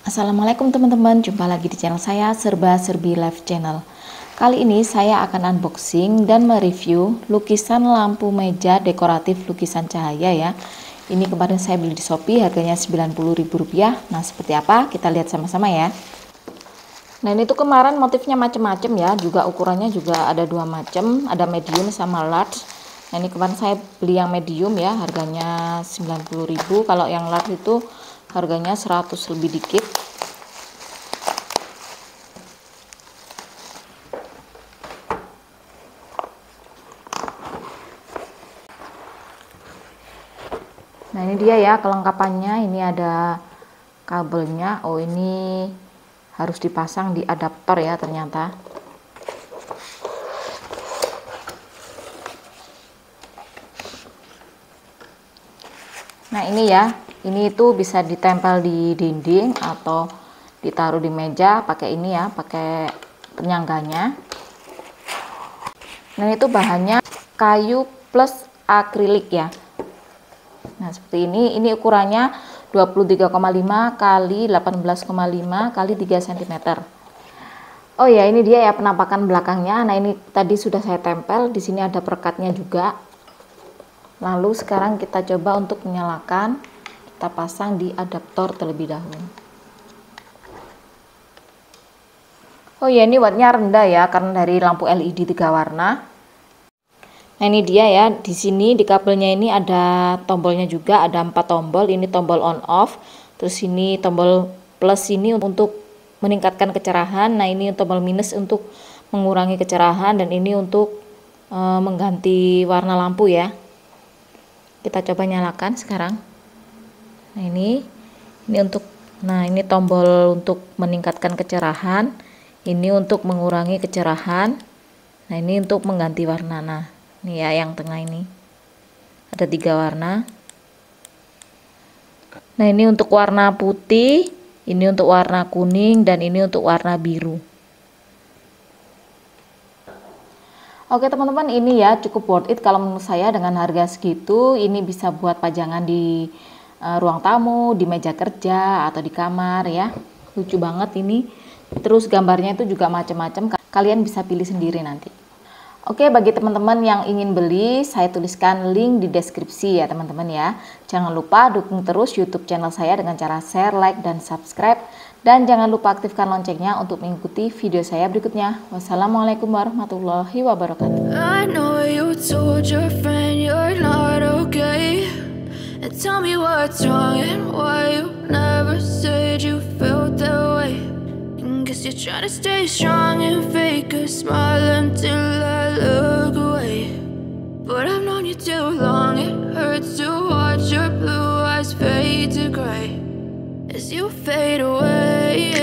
Assalamualaikum teman-teman, jumpa lagi di channel saya Serba Serbi Live Channel. Kali ini saya akan unboxing dan mereview lukisan lampu meja dekoratif lukisan cahaya ya. Ini kemarin saya beli di Shopee, harganya Rp90.000. Nah, seperti apa? Kita lihat sama-sama ya. Nah, ini tuh kemarin motifnya macam-macam ya, juga ukurannya juga ada dua macam, ada medium sama large. Nah, ini kemarin saya beli yang medium ya, harganya Rp90.000. Kalau yang large itu harganya 100 lebih dikit. Nah, ini dia ya kelengkapannya. Ini ada kabelnya. Oh, ini harus dipasang di adaptor ya ternyata. Nah, ini ya, ini itu bisa ditempel di dinding atau ditaruh di meja pakai ini ya, pakai penyangganya. Nah, itu bahannya kayu plus akrilik ya. Nah, seperti ini ukurannya 23,5 kali 18,5 kali 3 cm. Oh ya, ini dia ya penampakan belakangnya. Nah, ini tadi sudah saya tempel, di sini ada perekatnya juga. Lalu sekarang kita coba untuk menyalakan, kita pasang di adaptor terlebih dahulu. Oh ya, ini wattnya rendah ya karena dari lampu LED 3 warna. Nah, ini dia ya, di sini di kabelnya ini ada tombolnya juga, ada 4 tombol. Ini tombol on off, terus ini tombol plus ini untuk meningkatkan kecerahan. Nah, ini tombol minus untuk mengurangi kecerahan, dan ini untuk mengganti warna lampu ya. Kita coba nyalakan sekarang. Nah, ini untuk, nah ini tombol untuk meningkatkan kecerahan, ini untuk mengurangi kecerahan. Nah, ini untuk mengganti warna. Nah, ini ya yang tengah ini ada 3 warna. Nah, ini untuk warna putih, ini untuk warna kuning, dan ini untuk warna biru. Oke teman-teman, ini ya cukup worth it kalau menurut saya. Dengan harga segitu ini bisa buat pajangan di ruang tamu, di meja kerja, atau di kamar ya. Lucu banget ini. Terus gambarnya itu juga macam-macam, kalian bisa pilih sendiri nanti. Oke, bagi teman-teman yang ingin beli, saya tuliskan link di deskripsi ya teman-teman ya. Jangan lupa dukung terus YouTube channel saya dengan cara share, like, dan subscribe. Dan jangan lupa aktifkan loncengnya untuk mengikuti video saya berikutnya. Wassalamualaikum warahmatullahi wabarakatuh. I know you told your friend you're not okay. And tell me what's wrong and why you never said you felt that way. Guess you're trying to stay strong and fake a smile until I look away. But I've known you too long, it hurts to watch your blue eyes fade to gray as you fade away.